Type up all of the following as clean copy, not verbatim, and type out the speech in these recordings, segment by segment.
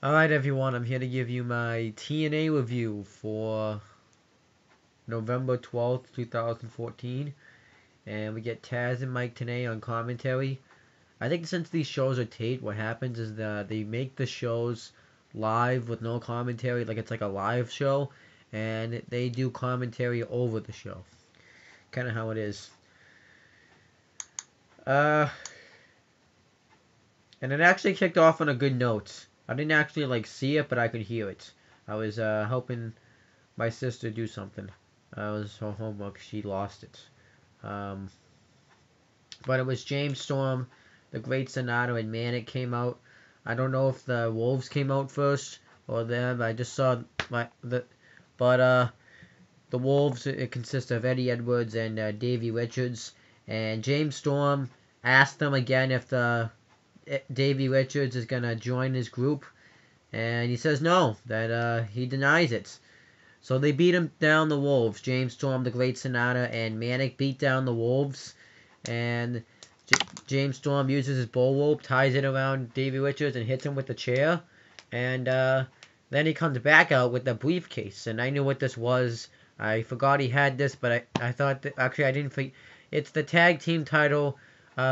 Alright everyone, I'm here to give you my TNA review for November 12th, 2014. And we get Taz and Mike Tenay on commentary. I think since these shows are taped, what happens is that they make the shows live with no commentary, like it's like a live show. And they do commentary over the show. Kind of how it is. Uh, and it actually kicked off on a good note. I didn't actually see it, but I could hear it. I was helping my sister do something. It was her homework. She lost it. Um, but it was James Storm, the Great Sonata, and Manic came out. I don't know if the Wolves came out first or them. I just saw but the Wolves, it consists of Eddie Edwards and Davey Richards. And James Storm asked them again if the Davey Richards is gonna join his group, and he says no. That he denies it. So they beat him down, the Wolves. James Storm, the Great Sonata, and Manic beat down the Wolves. And James Storm uses his bull rope, ties it around Davey Richards, and hits him with the chair. And then he comes back out with the briefcase. And I knew what this was. I forgot he had this, but I thought that, actually I didn't forget. It's the tag team title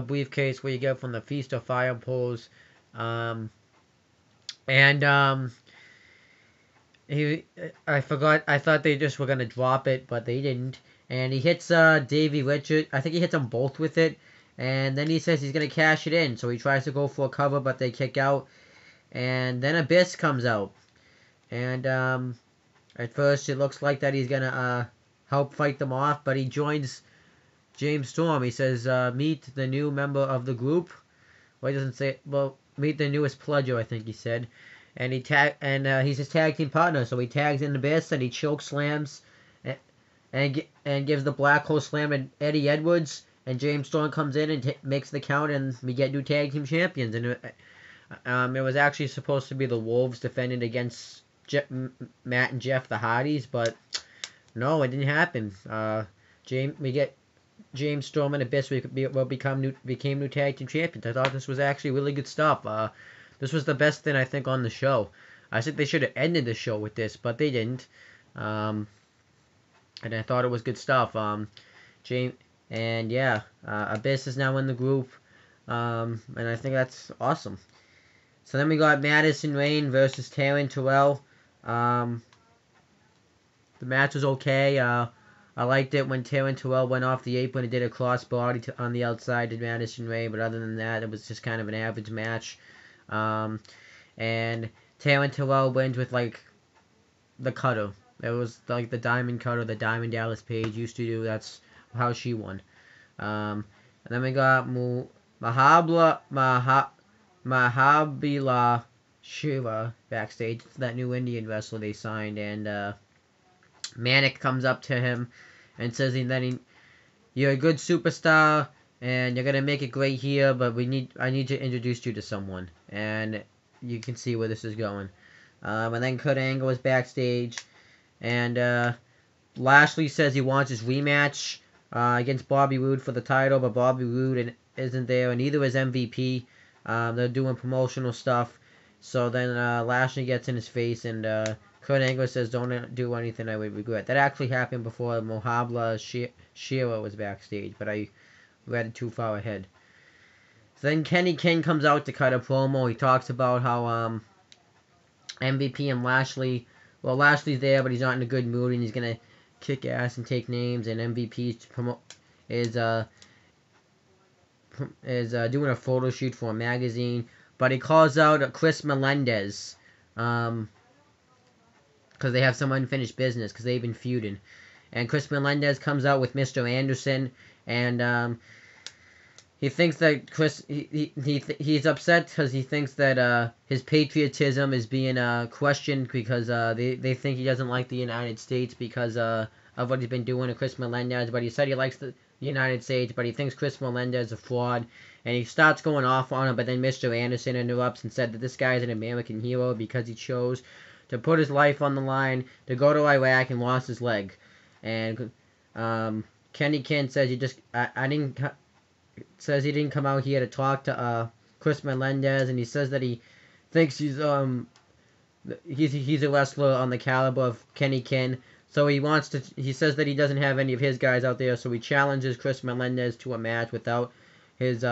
briefcase where you get from the Feast of Fire Pose. And I forgot. I thought they just were gonna drop it, but they didn't. And he hits Davey Richards. I think he hits them both with it. And then he says he's gonna cash it in. So he tries to go for a cover, but they kick out. And then Abyss comes out. And at first it looks like that he's gonna help fight them off, but he joins James Storm. He says, "Meet the new member of the group." Well, he doesn't say. Well, meet the newest pledger, I think he said. And he's his tag team partner, so he tags in Abyss and he choke slams and gives the Black Hole Slam to Eddie Edwards, and James Storm comes in and makes the count, and we get new tag team champions. And it was actually supposed to be the Wolves defending against Matt and Jeff, the Hardys, but no, it didn't happen. We get James Storm and Abyss became new tag team champions. I thought this was actually really good stuff. This was the best thing I think on the show. I think they should have ended the show with this, but they didn't. And I thought it was good stuff. James and yeah, Abyss is now in the group, and I think that's awesome. So then we got Madison Rayne versus Taryn Terrell. The match was okay. I liked it when Taryn Terrell went off the apron and did a crossbody on the outside to Madison Rayne, but other than that, it was just kind of an average match. And Taryn Terrell wins with the cutter. It was like the diamond cutter, the Diamond Dallas Page used to do. That's how she won. And then we got Mahabila Shiva backstage. It's that new Indian wrestler they signed, and Manic comes up to him and says you're a good superstar and you're gonna make it great here, but I need to introduce you to someone. And you can see where this is going. And then Kurt Angle is backstage, and Lashley says he wants his rematch against Bobby Roode for the title, but Bobby Roode isn't there, and neither is MVP. They're doing promotional stuff. So then Lashley gets in his face, and Kurt Angle says, "Don't do anything I would regret." That actually happened before Mohabla Shira was backstage, but I read it too far ahead. So then Kenny King comes out to cut a promo. He talks about how MVP and Lashley, well, Lashley's there, but he's not in a good mood, and he's gonna kick ass and take names. And MVP is doing a photo shoot for a magazine, but he calls out Chris Melendez, because they have some unfinished business, because they've been feuding. And Chris Melendez comes out with Mr. Anderson, and he thinks that he's upset because he thinks that his patriotism is being questioned because they think he doesn't like the United States because of what he's been doing to Chris Melendez. But he said he likes the United States, but he thinks Chris Melendez is a fraud, and he starts going off on him. But then Mr. Anderson interrupts and said that this guy is an American hero because he chose to put his life on the line to go to Iraq and lost his leg. And Kenny King says he didn't come out here to talk to Chris Melendez, and he says that he thinks he's he's a wrestler on the caliber of Kenny Ken. So he says that he doesn't have any of his guys out there, so he challenges Chris Melendez to a match without his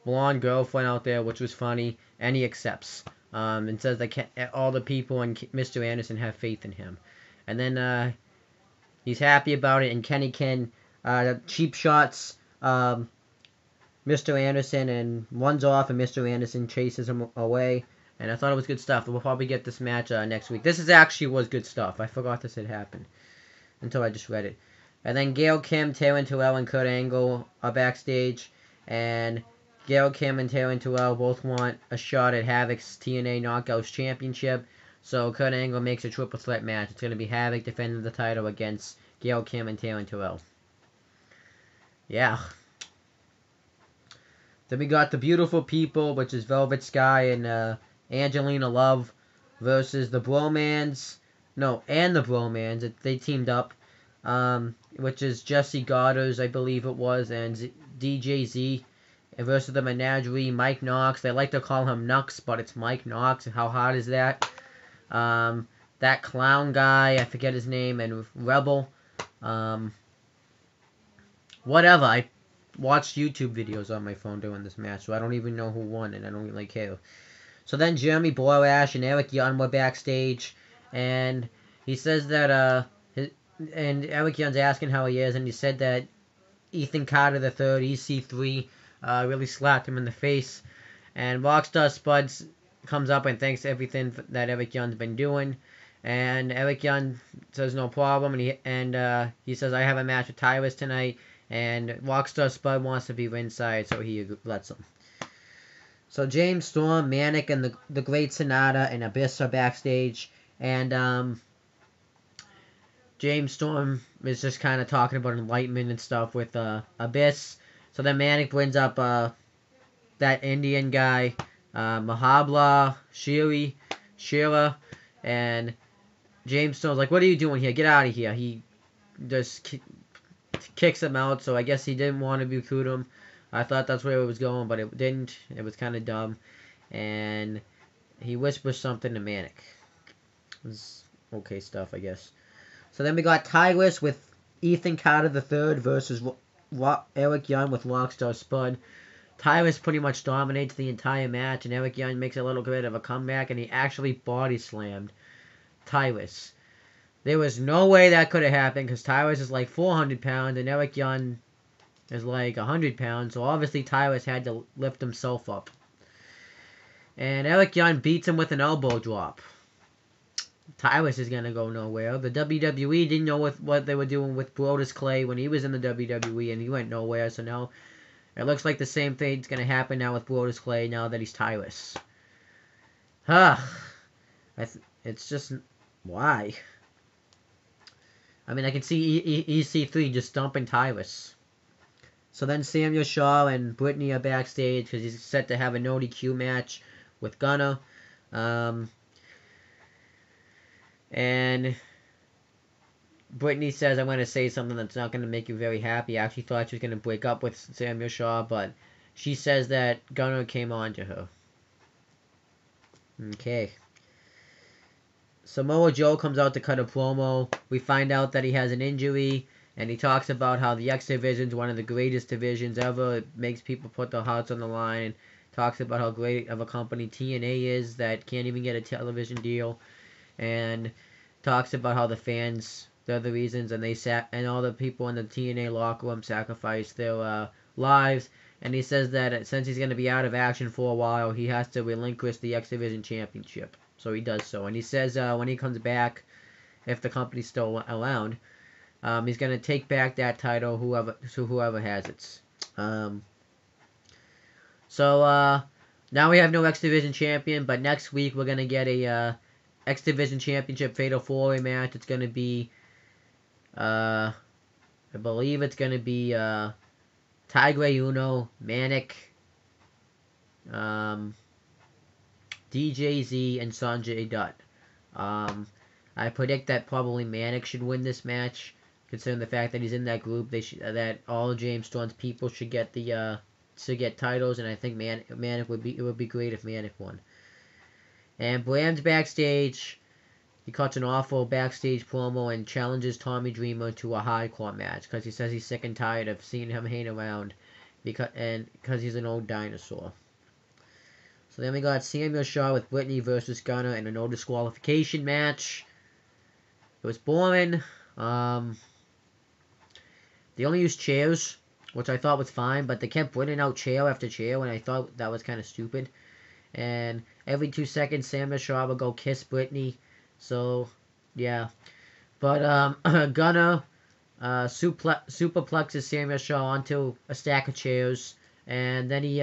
blonde girlfriend out there, which was funny, and he accepts. And says that all the people and Mr. Anderson have faith in him. And then he's happy about it, and Kenny Ken cheap shots Mr. Anderson and runs off, and Mr. Anderson chases him away. And I thought it was good stuff. We'll probably get this match next week. This actually was good stuff. I forgot this had happened until I just read it. And then Gail Kim, Taryn Terrell, and Kurt Angle are backstage. And Gail Kim and Taryn Terrell both want a shot at Havoc's TNA Knockouts Championship. So Kurt Angle makes a triple threat match. It's going to be Havoc defending the title against Gail Kim and Taryn Terrell. Yeah. Then we got the Beautiful People, which is Velvet Sky and Angelina Love versus the Bromans. No, and the Bromans. They teamed up. Which is Jesse Goddard, I believe it was, and DJZ versus the Menagerie, Mike Knox. They like to call him Nux, but it's Mike Knox. How hard is that? That clown guy, I forget his name, and Rebel. Whatever. I watched YouTube videos on my phone during this match, so I don't even know who won, and I don't really care. So then Jeremy Borash and Eric Young were backstage, and he says that and Eric Young's asking how he is, and he said that Ethan Carter III, EC3, really slapped him in the face. And Rockstar Spuds comes up and thanks everything that Eric Young's been doing. And Eric Young says no problem, and he says, I have a match with Tyrus tonight, and Rockstar Spud wants to be ringside, so he lets him. So James Storm, Manic, and the Great Sonata and Abyss are backstage, and James Storm is just kind of talking about enlightenment and stuff with Abyss. So then Manic brings up that Indian guy, Mahabla Sheila, and James Storm's like, what are you doing here? Get out of here. He just kicks him out, so I guess he didn't want to recruit him. I thought that's where it was going, but it didn't. It was kind of dumb. And he whispers something to Manic. It was okay stuff, I guess. So then we got Tyrus with Ethan Carter III versus Eric Young with Rockstar Spud. Tyrus pretty much dominates the entire match, and Eric Young makes a little bit of a comeback, and he actually body slammed Tyrus. There was no way that could have happened, because Tyrus is like 400 pounds, and Eric Young is like 100 pounds, so obviously Tyrus had to lift himself up. And Eric Young beats him with an elbow drop. Tyrus is going to go nowhere. The WWE didn't know what they were doing with Brodus Clay when he was in the WWE, and he went nowhere, so now it looks like the same thing's going to happen now with Brodus Clay now that he's Tyrus. It's just, why? I mean, I can see EC3 just dumping Tyrus. So then Samuel Shaw and Brittany are backstage because he's set to have a no DQ match with Gunner. And Brittany says, I'm going to say something that's not going to make you very happy. I actually thought she was going to break up with Samuel Shaw, but she says that Gunner came on to her. Okay. Samoa Joe comes out to cut a promo. We find out that he has an injury, and he talks about how the X Division is one of the greatest divisions ever. It makes people put their hearts on the line. Talks about how great of a company TNA is that can't even get a television deal. And talks about how the fans, they're the reasons, and and all the people in the TNA locker room sacrificed their lives. And he says that since he's going to be out of action for a while, he has to relinquish the X Division Championship. So he does so. And he says when he comes back, if the company's still around, he's going to take back that title to whoever has it. So now we have no X Division champion, but next week we're going to get a X Division Championship Fatal 4-Way match. It's going to be, I believe it's going to be Tigre Uno, Manic, DJZ, and Sanjay Dutt. I predict that probably Manic should win this match, considering the fact that he's in that group. That all James Storm's people should get titles, and I think Manic it would be great if Manic won. And Bram's backstage. He cuts an awful backstage promo and challenges Tommy Dreamer to a hardcore match because he says he's sick and tired of seeing him hang around because he's an old dinosaur. So then we got Samuel Shaw with Whitney versus Gunner in a no disqualification match. It was boring. They only used chairs, which I thought was fine, but they kept bringing out chair after chair, and I thought that was kind of stupid. And every 2 seconds, Samuel Shaw would go kiss Brittany. So, yeah. But Gunner superplexes Samuel Shaw onto a stack of chairs, and then he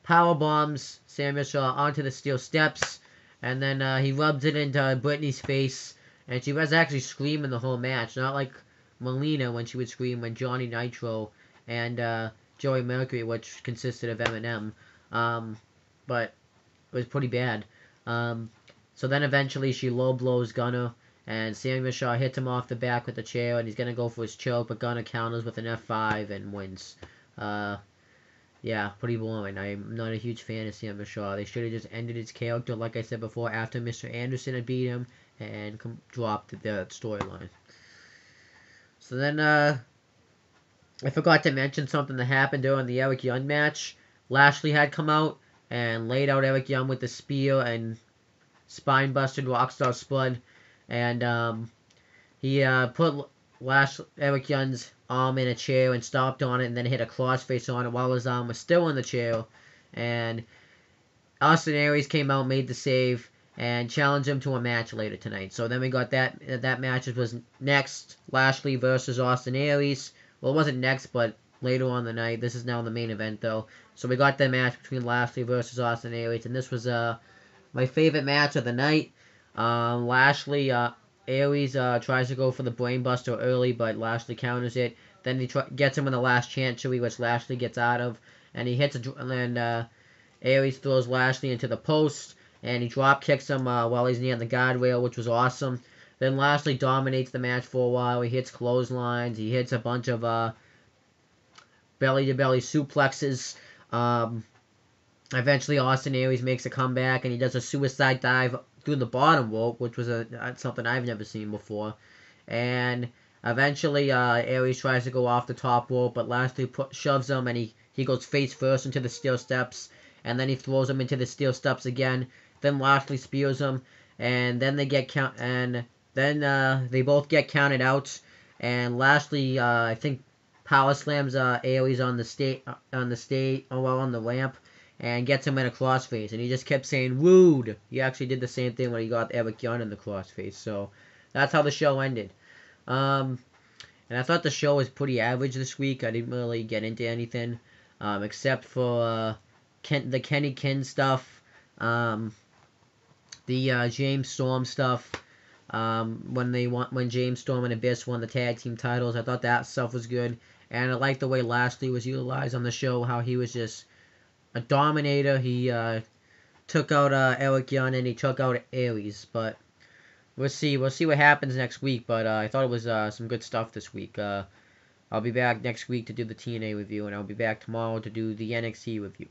power bombs Samuel Shaw onto the steel steps, and then he rubs it into Brittany's face, and she was actually screaming the whole match, not like Melina when she would scream when Johnny Nitro and Joey Mercury, which consisted of Eminem, but it was pretty bad. So then eventually she low blows Gunner, and Samuel Shaw hits him off the back with the chair, and he's gonna go for his choke, but Gunner counters with an F5 and wins. Yeah, pretty boring. I'm not a huge fan of Samuel Shaw. They should have just ended his character, like I said before, after Mr. Anderson had beat him and dropped the storyline. So then, I forgot to mention something that happened during the Eric Young match. Lashley had come out and laid out Eric Young with the spear and spine-busted Rockstar Spud. And he put Eric Young's arm in a chair and stomped on it and then hit a crossface on it while his arm was still in the chair. And Austin Aries came out, made the save, and challenged him to a match later tonight. So then we got that match was next, Lashley versus Austin Aries. Well, it wasn't next, but later on the night. This is now the main event, though. So we got the match between Lashley versus Austin Aries, and this was my favorite match of the night. Lashley, Aries tries to go for the brainbuster early, but Lashley counters it. Then he gets him in the last chancery, which Lashley gets out of, and he hits and Aries throws Lashley into the post, and he drop kicks him while he's near the guardrail, which was awesome. Then Lashley dominates the match for a while. He hits clotheslines. He hits a bunch of belly-to-belly suplexes. Eventually, Austin Aries makes a comeback, and he does a suicide dive through the bottom rope, which was something I've never seen before. And eventually, Aries tries to go off the top rope, but Lashley shoves him, and he goes face first into the steel steps, and then he throws him into the steel steps again. Then Lashley spears him, and then they both get counted out, and Lashley, I think, power slams Aries on the ramp, and gets him in a crossface, and he just kept saying "rude." He actually did the same thing when he got Eric Young in the crossface. So that's how the show ended. And I thought the show was pretty average this week. I didn't really get into anything except for the Kenny Kin stuff, the James Storm stuff. When James Storm and Abyss won the tag team titles, I thought that stuff was good, and I liked the way Lashley was utilized on the show. How he was just a dominator. He took out Eric Young and he took out Aries. But we'll see what happens next week. But I thought it was some good stuff this week. I'll be back next week to do the TNA review, and I'll be back tomorrow to do the NXT review.